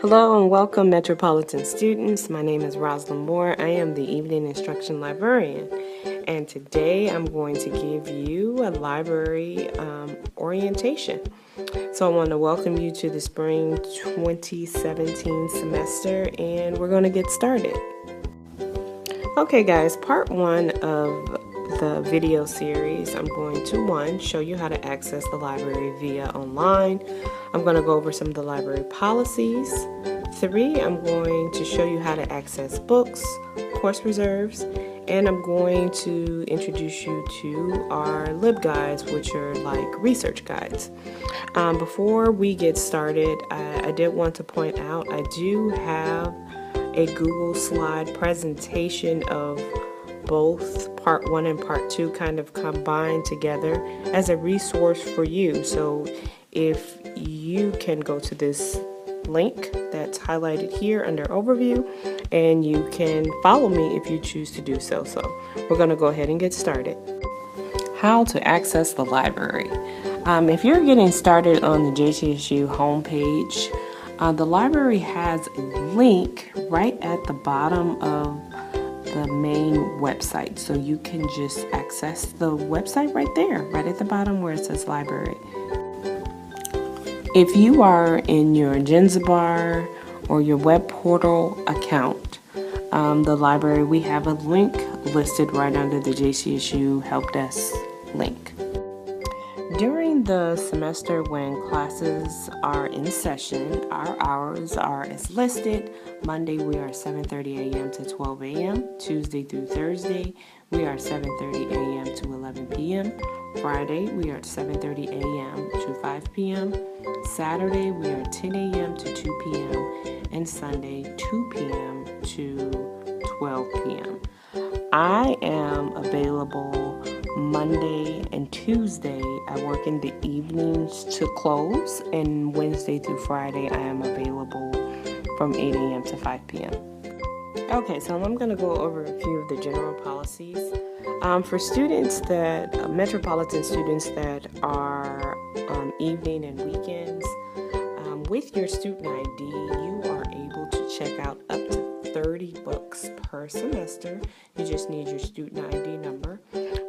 Hello and welcome, Metropolitan students. My name is Rosalind Moore. I am the Evening Instruction Librarian, and today I'm going to give you a library orientation. So I want to welcome you to the spring 2017 semester, and we're going to get started. Okay guys, part one of the video series, I'm going to show you how to access the library via online. I'm going to go over some of the library policies. 3, I'm going to show you how to access books, course reserves, and I'm going to introduce you to our LibGuides, which are like research guides. Before we get started, I did want to point out I do have a Google slide presentation of both part 1 and part 2 kind of combined together as a resource for you. So if you can go to this link that's highlighted here under overview, and you can follow me if you choose to do so. So we're going to go ahead and get started. How to access the library. If you're getting started on the JCSU homepage, the library has a link right at the bottom of the main website, so you can just access the website right there, right at the bottom where it says library. If you are in your Genzabar or your web portal account, the library, we have a link listed right under the JCSU Help Desk link. During the semester when classes are in session, our hours are as listed. Monday we are 7:30 a.m. to 12 a.m. Tuesday through Thursday we are 7:30 a.m. to 11 p.m. Friday we are 7:30 a.m. to 5 p.m. Saturday we are 10 a.m. to 2 p.m. and Sunday 2 p.m. to 12 p.m. I am available Monday and Tuesday. I work in the evenings to close, and Wednesday through Friday I am available from 8 a.m. to 5 p.m. Okay, so I'm going to go over a few of the general policies. For students that, Metropolitan students that are evening and weekends, with your student ID, you are able to check out up to 30 books per semester. You just need your student ID number.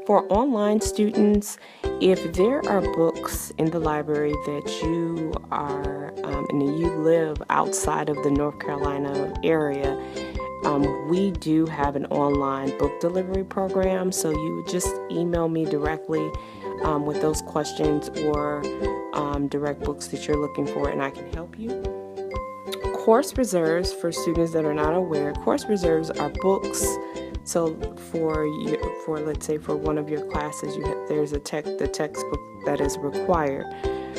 For online students, if there are books in the library that you are, and you live outside of the North Carolina area, we do have an online book delivery program, so you would just email me directly with those questions or direct books that you're looking for, and I can help you. Course reserves, for students that are not aware, course reserves are books. So for let's say for one of your classes, there's the textbook that is required.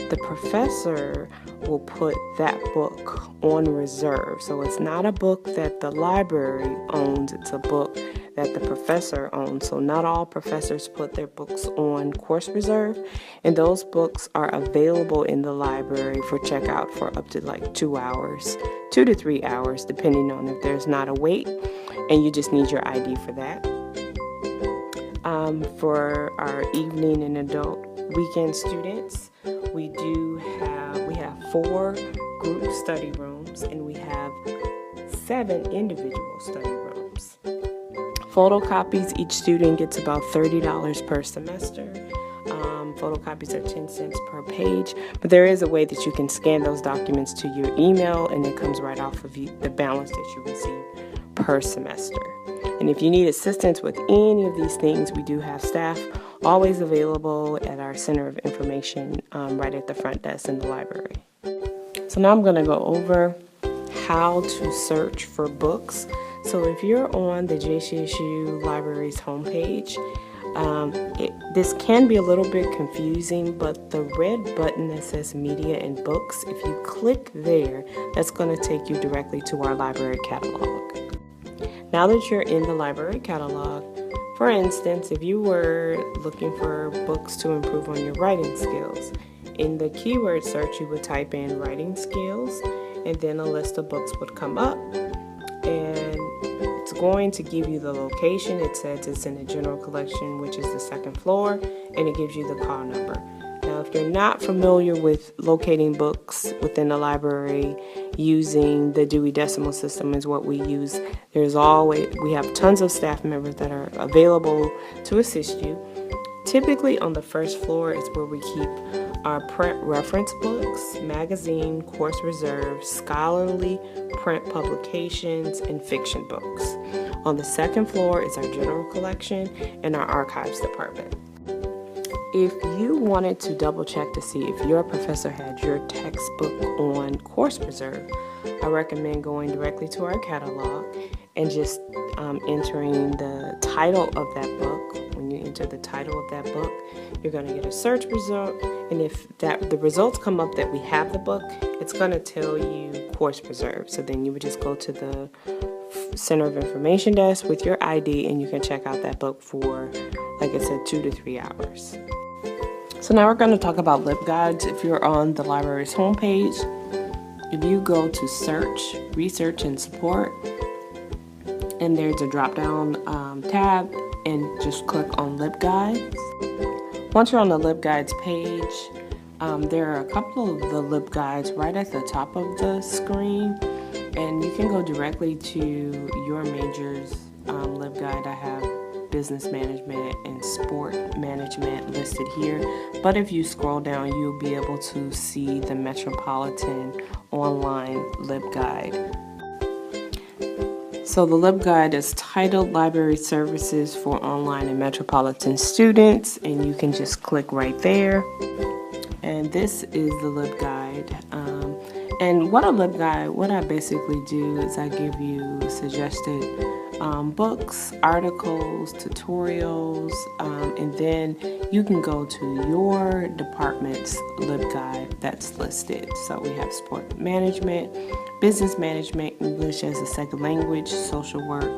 The professor will put that book on reserve. So it's not a book that the library owns, it's a book that the professor owns. So not all professors put their books on course reserve, and those books are available in the library for checkout for up to like 2 hours, 2 to 3 hours, depending on if there's not a wait, and you just need your ID for that. For our evening and adult weekend students, we have 4 group study rooms, and we have 7 individual study rooms. Photocopies, each student gets about $30 per semester. Photocopies are 10 cents per page, but there is a way that you can scan those documents to your email, and it comes right off of the balance that you receive per semester. And if you need assistance with any of these things, we do have staff always available at our Center of Information right at the front desk in the library. So now I'm going to go over how to search for books. So if you're on the JCSU Library's homepage, this can be a little bit confusing, but the red button that says Media and Books, if you click there, that's going to take you directly to our library catalog. Now that you're in the library catalog, for instance, if you were looking for books to improve on your writing skills, in the keyword search you would type in writing skills, and then a list of books would come up, and it's going to give you the location. It says it's in the general collection, which is the 2nd floor, and it gives you the call number. Now If you're not familiar with locating books within the library, using the Dewey Decimal System is what we use. We have tons of staff members that are available to assist you. Typically on the first floor is where we keep our print reference books, magazine, course reserves, scholarly print publications, and fiction books. On the second floor is our general collection and our archives department. If you wanted to double check to see if your professor had your textbook on course reserve, I recommend going directly to our catalog and just entering the title of that book. When you enter the title of that book, you're going to get a search result, and if the results come up that we have the book, it's going to tell you course reserve. So then you would just go to the Center of Information desk with your ID, and you can check out that book for, like I said, 2 to 3 hours. So now we're going to talk about LibGuides. If you're on the library's homepage, if you go to Search, Research, and Support, and there's a drop-down tab, and just click on LibGuides. Once you're on the LibGuides page, there are a couple of the LibGuides right at the top of the screen, and you can go directly to your major's LibGuide. I have business management and sport management listed here, but if you scroll down, you'll be able to see the Metropolitan online LibGuide. So the LibGuide is titled Library Services for Online and Metropolitan Students, and you can just click right there. And this is the LibGuide. And what I basically do is I give you suggested books, articles, tutorials, and then you can go to your department's LibGuide that's listed. So we have sport management, business management, English as a second language, social work,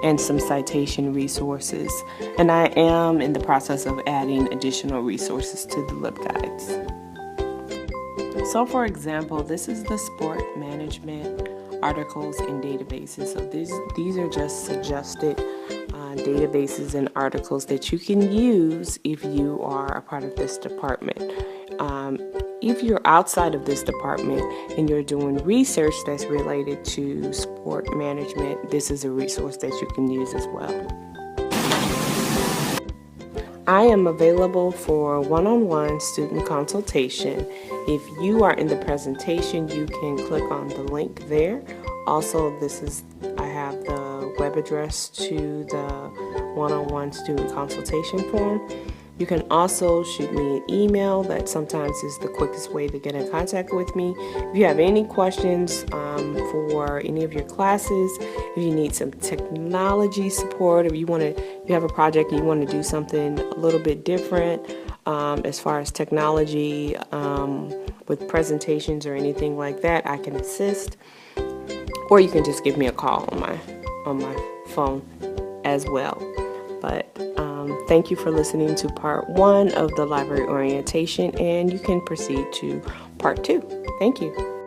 and some citation resources. And I am in the process of adding additional resources to the LibGuides. So for example, this is the sport management articles and databases. So these are just suggested databases and articles that you can use if you are a part of this department. If you're outside of this department and you're doing research that's related to sport management, this is a resource that you can use as well. I am available for one-on-one student consultation. If you are in the presentation, you can click on the link there. Also, I have the web address to the one-on-one student consultation form. You can also shoot me an email. That sometimes is the quickest way to get in contact with me. If you have any questions for any of your classes, if you need some technology support, if you have a project and you want to do something a little bit different as far as technology with presentations or anything like that, I can assist. Or you can just give me a call on my phone as well. But thank you for listening to part 1 of the library orientation, and you can proceed to part 2. Thank you.